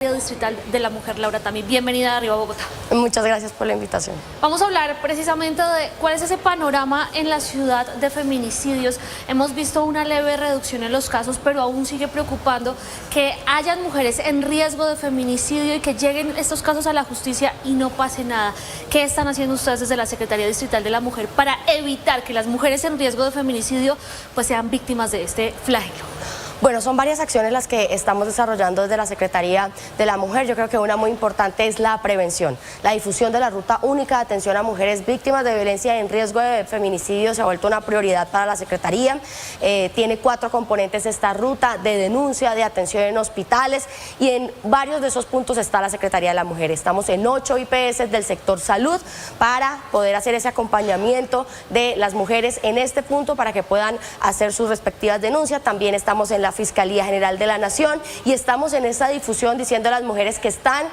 Distrital de la Mujer, Laura Tami. Bienvenida a Arriba Bogotá. Muchas gracias por la invitación. Vamos a hablar precisamente de cuál es ese panorama en la ciudad de feminicidios. Hemos visto una leve reducción en los casos, pero aún sigue preocupando que hayan mujeres en riesgo de feminicidio y que lleguen estos casos a la justicia y no pase nada. ¿Qué están haciendo ustedes desde la Secretaría Distrital de la Mujer para evitar que las mujeres en riesgo de feminicidio pues sean víctimas de este flagelo? Bueno, son varias acciones las que estamos desarrollando desde la Secretaría de la Mujer. Yo creo que una muy importante es la prevención. La difusión de la ruta única de atención a mujeres víctimas de violencia en riesgo de feminicidio se ha vuelto una prioridad para la Secretaría. Tiene 4 componentes esta ruta: de denuncia, de atención en hospitales, y en varios de esos puntos está la Secretaría de la Mujer. Estamos en 8 IPS del sector salud para poder hacer ese acompañamiento de las mujeres en este punto para que puedan hacer sus respectivas denuncias. También estamos en la Fiscalía General de la Nación y estamos en esa difusión diciendo a las mujeres que están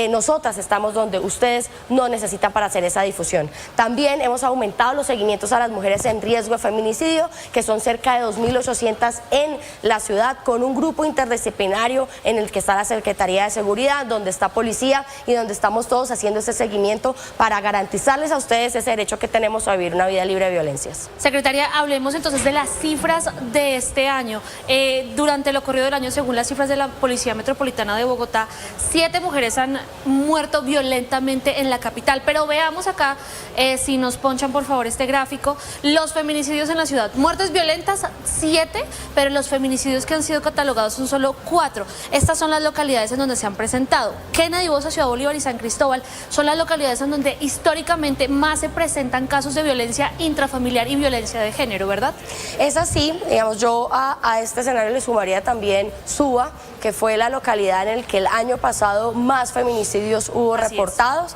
nosotras estamos donde ustedes no necesitan para hacer esa difusión. También hemos aumentado los seguimientos a las mujeres en riesgo de feminicidio, que son cerca de 2.800 en la ciudad, con un grupo interdisciplinario en el que está la Secretaría de Seguridad, donde está Policía y donde estamos todos haciendo ese seguimiento para garantizarles a ustedes ese derecho que tenemos a vivir una vida libre de violencias. Secretaria, hablemos entonces de las cifras de este año. Durante lo corrido del año, según las cifras de la Policía Metropolitana de Bogotá, 7 mujeres han muerto violentamente en la capital. Pero veamos acá, si nos ponchan por favor este gráfico, los feminicidios en la ciudad. Muertes violentas 7, pero los feminicidios que han sido catalogados son solo 4. Estas son las localidades en donde se han presentado. Kennedy, Bosa, Ciudad Bolívar y San Cristóbal son las localidades en donde históricamente más se presentan casos de violencia intrafamiliar y violencia de género, ¿verdad? Es así, digamos, yo a este escenario le sumaría también Suba, que fue la localidad en la que el año pasado más feminicidios hubo reportados.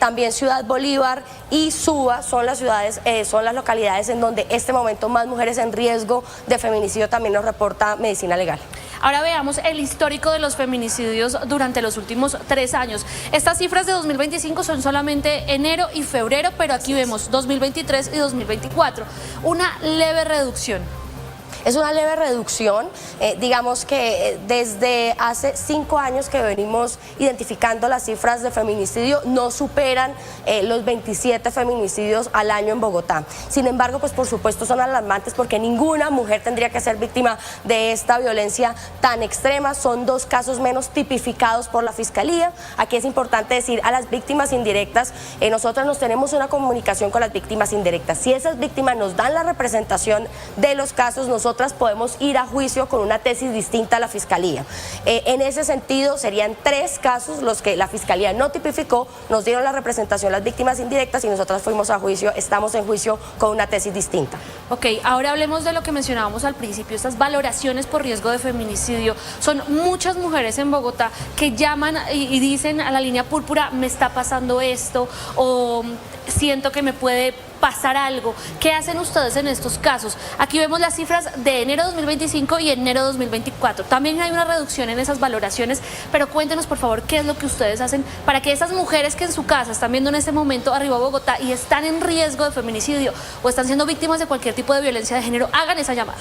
También Ciudad Bolívar y Suba son las ciudades, son las localidades en donde este momento más mujeres en riesgo de feminicidio también nos reporta Medicina Legal. Ahora veamos el histórico de los feminicidios durante los últimos 3 años. Estas cifras de 2025 son solamente enero y febrero, pero aquí vemos 2023 y 2024. Una leve reducción. Es una leve reducción, digamos que desde hace 5 años que venimos identificando las cifras de feminicidio, no superan los 27 feminicidios al año en Bogotá. Sin embargo, pues por supuesto son alarmantes porque ninguna mujer tendría que ser víctima de esta violencia tan extrema. Son 2 casos menos tipificados por la Fiscalía. Aquí es importante decir a las víctimas indirectas, nosotros nos tenemos una comunicación con las víctimas indirectas. Si esas víctimas nos dan la representación de los casos, nosotras podemos ir a juicio con una tesis distinta a la Fiscalía. En ese sentido serían 3 casos los que la Fiscalía no tipificó, nos dieron la representación las víctimas indirectas y nosotras fuimos a juicio, estamos en juicio con una tesis distinta. Ok, ahora hablemos de lo que mencionábamos al principio, estas valoraciones por riesgo de feminicidio. Son muchas mujeres en Bogotá que llaman y dicen a la línea púrpura, me está pasando esto, o siento que me puede pasar algo. ¿Qué hacen ustedes en estos casos? Aquí vemos las cifras de enero 2025 y enero 2024. También hay una reducción en esas valoraciones, pero cuéntenos por favor qué es lo que ustedes hacen para que esas mujeres que en su casa están viendo en este momento Arriba Bogotá y están en riesgo de feminicidio o están siendo víctimas de cualquier tipo de violencia de género, hagan esa llamada.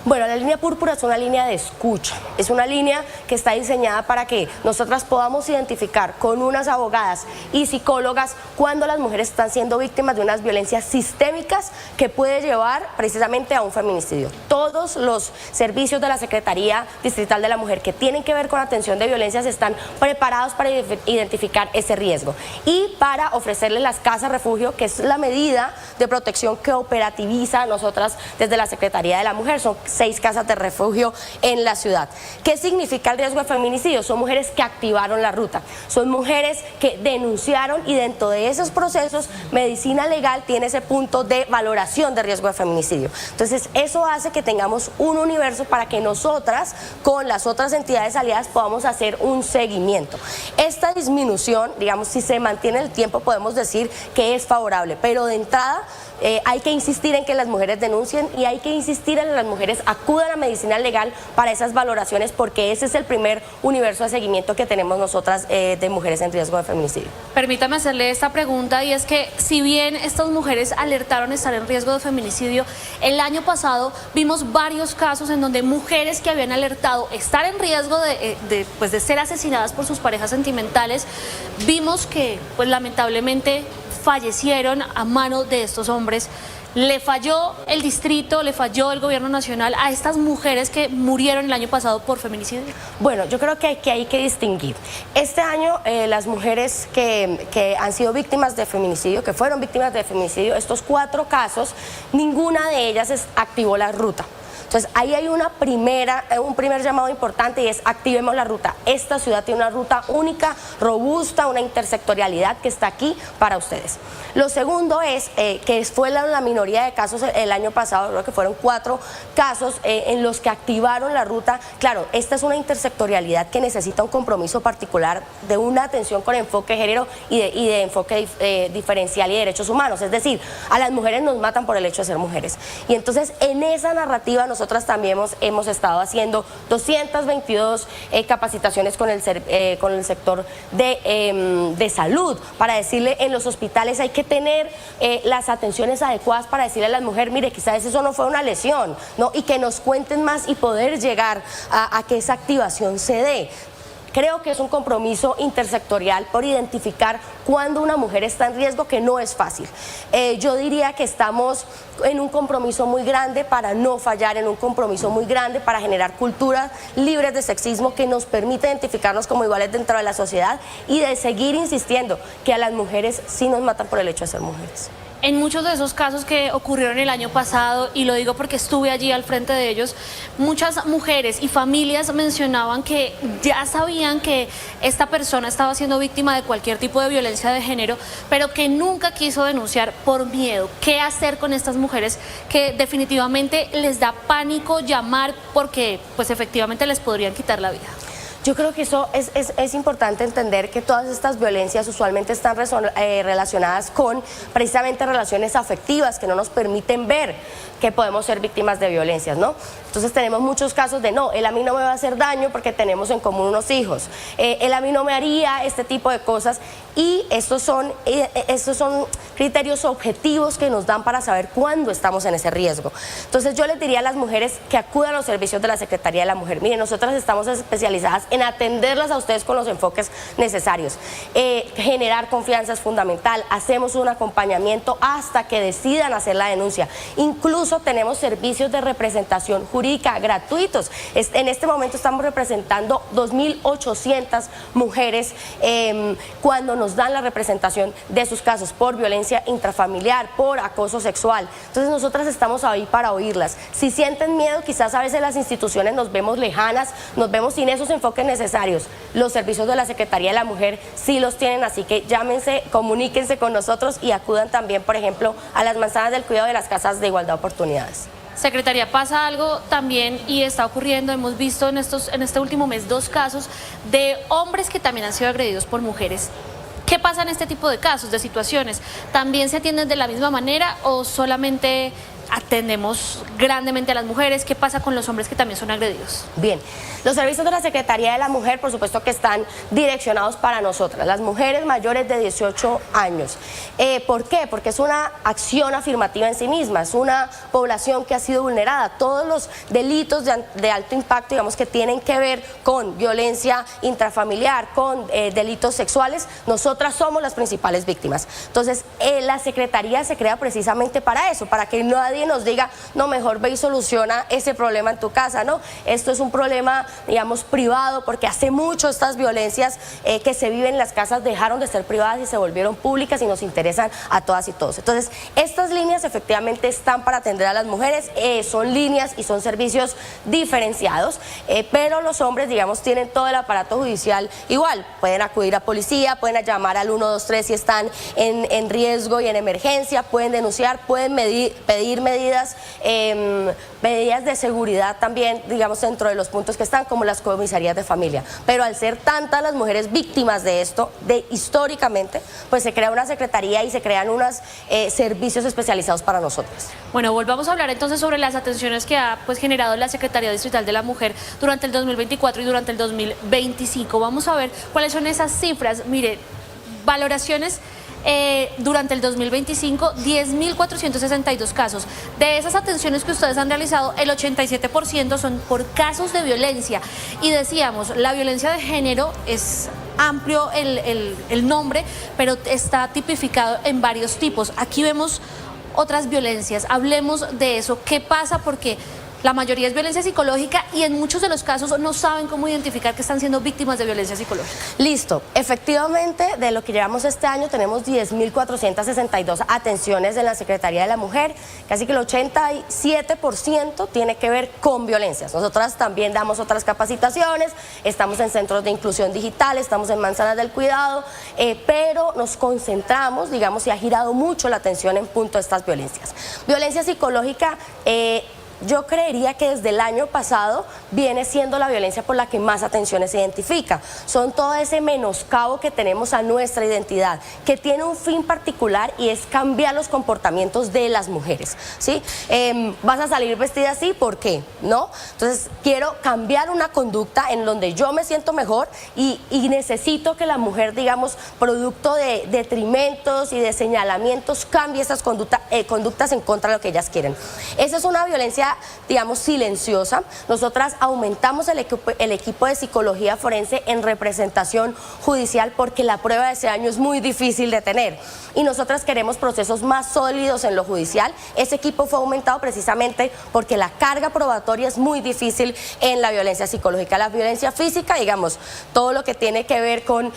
Bueno, la línea púrpura es una línea de escucha, es una línea que está diseñada para que nosotras podamos identificar con unas abogadas y psicólogas cuando las mujeres están siendo víctimas de unas violencias sistémicas que puede llevar precisamente a un feminicidio. Todos los servicios de la Secretaría Distrital de la Mujer que tienen que ver con atención de violencias están preparados para identificar ese riesgo y para ofrecerles las casas refugio, que es la medida de protección que operativiza nosotras desde la Secretaría de la Mujer. Son 6 casas de refugio en la ciudad. ¿Qué significa el riesgo de feminicidio? Son mujeres que activaron la ruta, son mujeres que denunciaron y dentro de esos procesos Medicina Legal tiene ese punto de valoración de riesgo de feminicidio. Entonces eso hace que tengamos un universo para que nosotras con las otras entidades aliadas podamos hacer un seguimiento. Esta disminución, digamos, si se mantiene el tiempo podemos decir que es favorable, pero de entrada hay que insistir en que las mujeres denuncien y hay que insistir en que las mujeres acudan a medicina legal para esas valoraciones, porque ese es el primer universo de seguimiento que tenemos nosotras de mujeres en riesgo de feminicidio. Permítame hacerle esta pregunta, y es que si bien estas mujeres alertaron estar en riesgo de feminicidio, el año pasado vimos varios casos en donde mujeres que habían alertado estar en riesgo de ser asesinadas por sus parejas sentimentales, vimos que pues lamentablemente fallecieron a mano de estos hombres. ¿Le falló el distrito, le falló el gobierno nacional a estas mujeres que murieron el año pasado por feminicidio? Bueno, yo creo que hay que distinguir. Este año las mujeres que han sido víctimas de feminicidio, que fueron víctimas de feminicidio, estos 4 casos, ninguna de ellas activó la ruta. Entonces, ahí hay un primer llamado importante, y es: activemos la ruta. Esta ciudad tiene una ruta única, robusta, una intersectorialidad que está aquí para ustedes. Lo segundo es que fue la minoría de casos el año pasado, creo que fueron 4 casos en los que activaron la ruta. Claro, esta es una intersectorialidad que necesita un compromiso particular de una atención con enfoque de género y de enfoque diferencial y de derechos humanos. Es decir, a las mujeres nos matan por el hecho de ser mujeres. Y entonces, en esa narrativa nosotras también hemos estado haciendo 222 capacitaciones con el sector de salud, para decirle: en los hospitales hay que tener las atenciones adecuadas para decirle a las mujeres: mire, quizás eso no fue una lesión, ¿no? Y que nos cuenten más y poder llegar a que esa activación se dé. Creo que es un compromiso intersectorial por identificar cuando una mujer está en riesgo, que no es fácil. Yo diría que estamos en un compromiso muy grande para no fallar, en un compromiso muy grande para generar culturas libres de sexismo que nos permita identificarnos como iguales dentro de la sociedad, y de seguir insistiendo que a las mujeres sí nos matan por el hecho de ser mujeres. En muchos de esos casos que ocurrieron el año pasado, y lo digo porque estuve allí al frente de ellos, muchas mujeres y familias mencionaban que ya sabían que esta persona estaba siendo víctima de cualquier tipo de violencia de género, pero que nunca quiso denunciar por miedo. ¿Qué hacer con estas mujeres que definitivamente les da pánico llamar porque pues efectivamente les podrían quitar la vida? Yo creo que eso es importante entender, que todas estas violencias usualmente están relacionadas con precisamente relaciones afectivas que no nos permiten ver que podemos ser víctimas de violencias, ¿no? Entonces tenemos muchos casos de: no, él a mí no me va a hacer daño porque tenemos en común unos hijos, él a mí no me haría este tipo de cosas, y estos son criterios objetivos que nos dan para saber cuándo estamos en ese riesgo. Entonces yo les diría a las mujeres que acudan a los servicios de la Secretaría de la Mujer. Miren, nosotras estamos especializadas en atenderlas a ustedes con los enfoques necesarios. Generar confianza es fundamental, hacemos un acompañamiento hasta que decidan hacer la denuncia. Incluso tenemos servicios de representación jurídica gratuitos. En este momento estamos representando 2.800 mujeres cuando nos dan la representación de sus casos por violencia intrafamiliar, por acoso sexual. Entonces nosotras estamos ahí para oírlas. Si sienten miedo, quizás a veces las instituciones nos vemos lejanas, nos vemos sin esos enfoques necesarios. Los servicios de la Secretaría de la Mujer sí los tienen, así que llámense, comuníquense con nosotros y acudan también, por ejemplo, a las manzanas del cuidado de las casas de igualdad de oportunidades. Secretaría, pasa algo también y está ocurriendo, hemos visto en este último mes 2 casos de hombres que también han sido agredidos por mujeres. ¿Qué pasa en este tipo de casos, de situaciones? ¿También se atienden de la misma manera o solamente atendemos grandemente a las mujeres? ¿Qué pasa con los hombres que también son agredidos? Bien, los servicios de la Secretaría de la Mujer, por supuesto que están direccionados para nosotras, las mujeres mayores de 18 años. ¿Por qué? Porque es una acción afirmativa en sí misma, es una población que ha sido vulnerada. Todos los delitos de alto impacto, digamos, que tienen que ver con violencia intrafamiliar, con delitos sexuales, nosotras somos las principales víctimas. Entonces, la Secretaría se crea precisamente para eso, para que nadie nos diga: no, mejor ve y soluciona ese problema en tu casa, ¿no? Esto es un problema, digamos, privado, porque hace mucho estas violencias que se viven en las casas dejaron de ser privadas y se volvieron públicas y nos interesan a todas y todos. Entonces, estas líneas efectivamente están para atender a las mujeres, son líneas y son servicios diferenciados, pero los hombres, digamos, tienen todo el aparato judicial igual. Pueden acudir a policía, pueden llamar al 123 si están en riesgo y en emergencia, pueden denunciar, pueden pedir medidas, medidas de seguridad también, digamos, dentro de los puntos que están, como las comisarías de familia. Pero al ser tantas las mujeres víctimas de esto, históricamente, pues se crea una secretaría y se crean unos servicios especializados para nosotras. Bueno, volvamos a hablar entonces sobre las atenciones que ha generado la Secretaría Distrital de la Mujer durante el 2024 y durante el 2025. Vamos a ver cuáles son esas cifras. Mire, valoraciones durante el 2025, 10.462 casos. De esas atenciones que ustedes han realizado, el 87% son por casos de violencia. Y decíamos, la violencia de género es amplio el nombre, pero está tipificado en varios tipos. Aquí vemos otras violencias. Hablemos de eso. ¿Qué pasa? Porque la mayoría es violencia psicológica y en muchos de los casos no saben cómo identificar que están siendo víctimas de violencia psicológica. Listo. Efectivamente, de lo que llevamos este año tenemos 10.462 atenciones en la Secretaría de la Mujer. Casi que el 87% tiene que ver con violencias. Nosotras también damos otras capacitaciones, estamos en centros de inclusión digital, estamos en manzanas del cuidado, pero nos concentramos, digamos, y ha girado mucho la atención en punto a estas violencias. Violencia psicológica, yo creería que desde el año pasado viene siendo la violencia por la que más atenciones se identifica. Son todo ese menoscabo que tenemos a nuestra identidad, que tiene un fin particular y es cambiar los comportamientos de las mujeres, ¿sí? Vas a salir vestida así, ¿por qué? ¿No? Entonces quiero cambiar una conducta en donde yo me siento mejor y necesito que la mujer, digamos, producto de detrimentos y de señalamientos, cambie esas conductas en contra de lo que ellas quieren. Esa es una violencia, digamos, silenciosa. Nosotras aumentamos el equipo de psicología forense en representación judicial porque la prueba de ese año es muy difícil de tener y nosotras queremos procesos más sólidos en lo judicial. Ese equipo fue aumentado precisamente porque la carga probatoria es muy difícil en la violencia psicológica. La violencia física, digamos, todo lo que tiene que ver con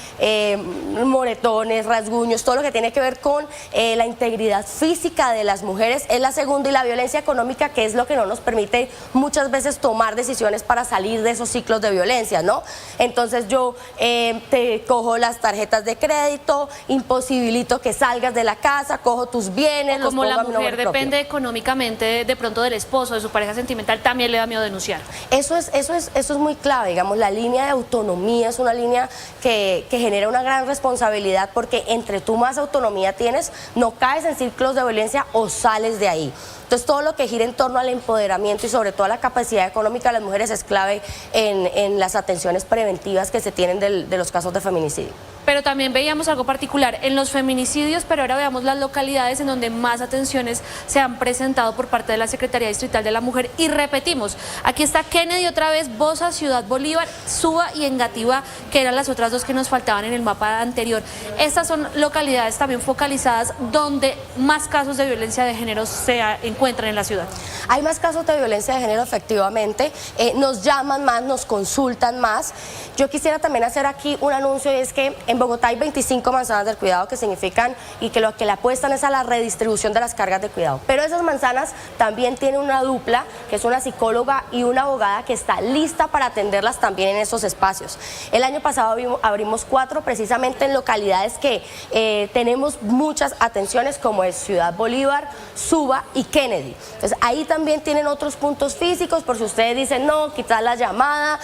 moretones, rasguños, todo lo que tiene que ver con la integridad física de las mujeres es la segunda, y la violencia económica, que es lo que no nos permite muchas veces tomar decisiones para salir de esos ciclos de violencia, ¿no? Entonces yo te cojo las tarjetas de crédito, imposibilito que salgas de la casa, cojo tus bienes, como los pongo la a mi nombre mujer propio. depende económicamente de pronto del esposo, de su pareja sentimental, también le da miedo denunciar. Eso es muy clave, digamos, la línea de autonomía es una línea que genera una gran responsabilidad, porque entre tú más autonomía tienes, no caes en ciclos de violencia o sales de ahí. Entonces todo lo que gira en torno al empoderamiento y sobre todo a la capacidad económica de las mujeres es clave en las atenciones preventivas que se tienen de los casos de feminicidio. Pero también veíamos algo particular en los feminicidios, pero ahora veamos las localidades en donde más atenciones se han presentado por parte de la Secretaría Distrital de la Mujer. Y repetimos, aquí está Kennedy otra vez, Bosa, Ciudad Bolívar, Suba y Engativá, que eran las otras dos que nos faltaban en el mapa anterior. Estas son localidades también focalizadas donde más casos de violencia de género se encuentran en la ciudad. Hay más casos de violencia de género, efectivamente, nos llaman más, nos consultan más. Yo quisiera también hacer aquí un anuncio, y es que en Bogotá hay 25 manzanas del cuidado, que significan y que lo que le apuestan es a la redistribución de las cargas de cuidado. Pero esas manzanas también tienen una dupla, que es una psicóloga y una abogada que está lista para atenderlas también en esos espacios. El año pasado abrimos 4 precisamente en localidades que tenemos muchas atenciones, como es Ciudad Bolívar, Suba y Kennedy. Entonces ahí también tienen otros puntos físicos, por si ustedes dicen, no, quitar la llamada,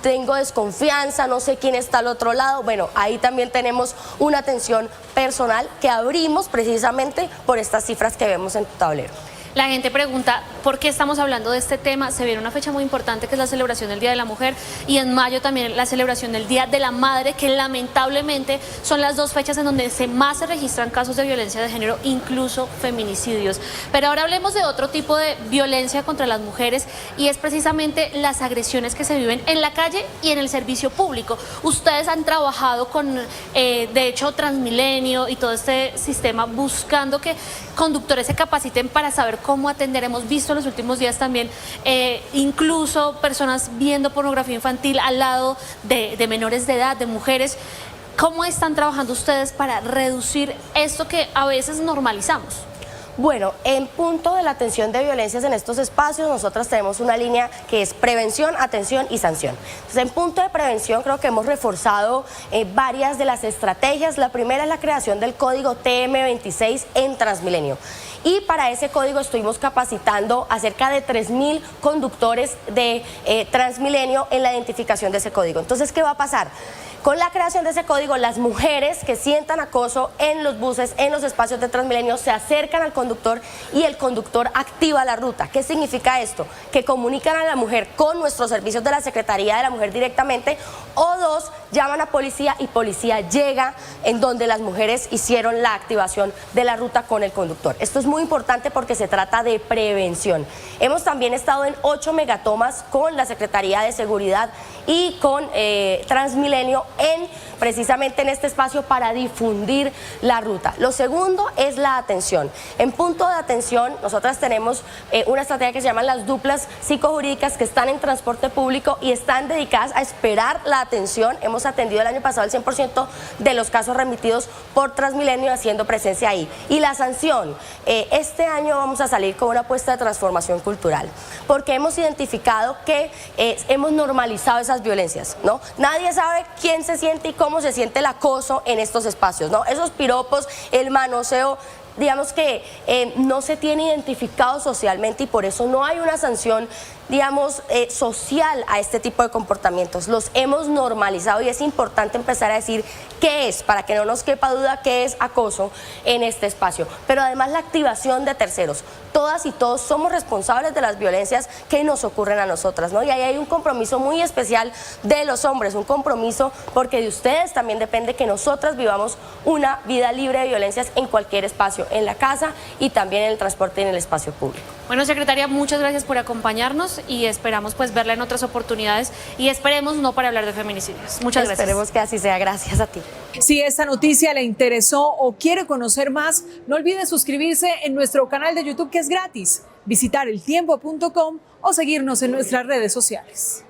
tengo desconfianza, no sé quién está al otro lado. Bueno, ahí también tenemos una atención personal que abrimos precisamente por estas cifras que vemos en tu tablero. La gente pregunta por qué estamos hablando de este tema. Se viene una fecha muy importante, que es la celebración del Día de la Mujer, y en mayo también la celebración del Día de la Madre, que lamentablemente son las dos fechas en donde más se registran casos de violencia de género, incluso feminicidios. Pero ahora hablemos de otro tipo de violencia contra las mujeres, y es precisamente las agresiones que se viven en la calle y en el servicio público. Ustedes han trabajado con, de hecho, Transmilenio y todo este sistema, buscando que conductores se capaciten para saber cómo atender. Hemos visto en los últimos días también incluso personas viendo pornografía infantil al lado de menores de edad, de mujeres. ¿Cómo están trabajando ustedes para reducir esto que a veces normalizamos? Bueno, en punto de la atención de violencias en estos espacios, nosotros tenemos una línea que es prevención, atención y sanción. Entonces, en punto de prevención creo que hemos reforzado varias de las estrategias. La primera es la creación del código TM26 en Transmilenio. y para ese código estuvimos capacitando a cerca de 3.000 conductores de Transmilenio en la identificación de ese código. Entonces, ¿qué va a pasar? Con la creación de ese código, las mujeres que sientan acoso en los buses, en los espacios de Transmilenio, se acercan al conductor y el conductor activa la ruta. ¿Qué significa esto? Que comunican a la mujer con nuestros servicios de la Secretaría de la Mujer directamente, o dos, llaman a policía y policía llega en donde las mujeres hicieron la activación de la ruta con el conductor. Esto es muy importante porque se trata de prevención. Hemos también estado en 8 megatomas con la Secretaría de Seguridad y con Transmilenio precisamente en este espacio para difundir la ruta. Lo segundo es la atención. En punto de atención, nosotras tenemos una estrategia que se llama las duplas psicojurídicas, que están en transporte público y están dedicadas a esperar la atención. Hemos atendido el año pasado el 100% de los casos remitidos por Transmilenio, haciendo presencia ahí. Y la sanción, este año vamos a salir con una apuesta de transformación cultural, porque hemos identificado que hemos normalizado esas violencias, ¿no? Nadie sabe quién se siente y cómo se siente el acoso en estos espacios, ¿no? Esos piropos, el manoseo, digamos que no se tiene identificado socialmente y por eso no hay una sanción, digamos, social a este tipo de comportamientos. Los hemos normalizado y es importante empezar a decir qué es, para que no nos quepa duda qué es acoso en este espacio. Pero además la activación de terceros. Todas y todos somos responsables de las violencias que nos ocurren a nosotras, ¿no? Y ahí hay un compromiso muy especial de los hombres, un compromiso porque de ustedes también depende que nosotras vivamos una vida libre de violencias en cualquier espacio, en la casa y también en el transporte y en el espacio público. Bueno, secretaria, muchas gracias por acompañarnos y esperamos pues verla en otras oportunidades y esperemos no para hablar de feminicidios. Muchas gracias. Esperemos que así sea. Gracias a ti. Si esta noticia le interesó o quiere conocer más, no olvide suscribirse en nuestro canal de YouTube, que es gratis, visitar eltiempo.com o seguirnos en nuestras redes sociales.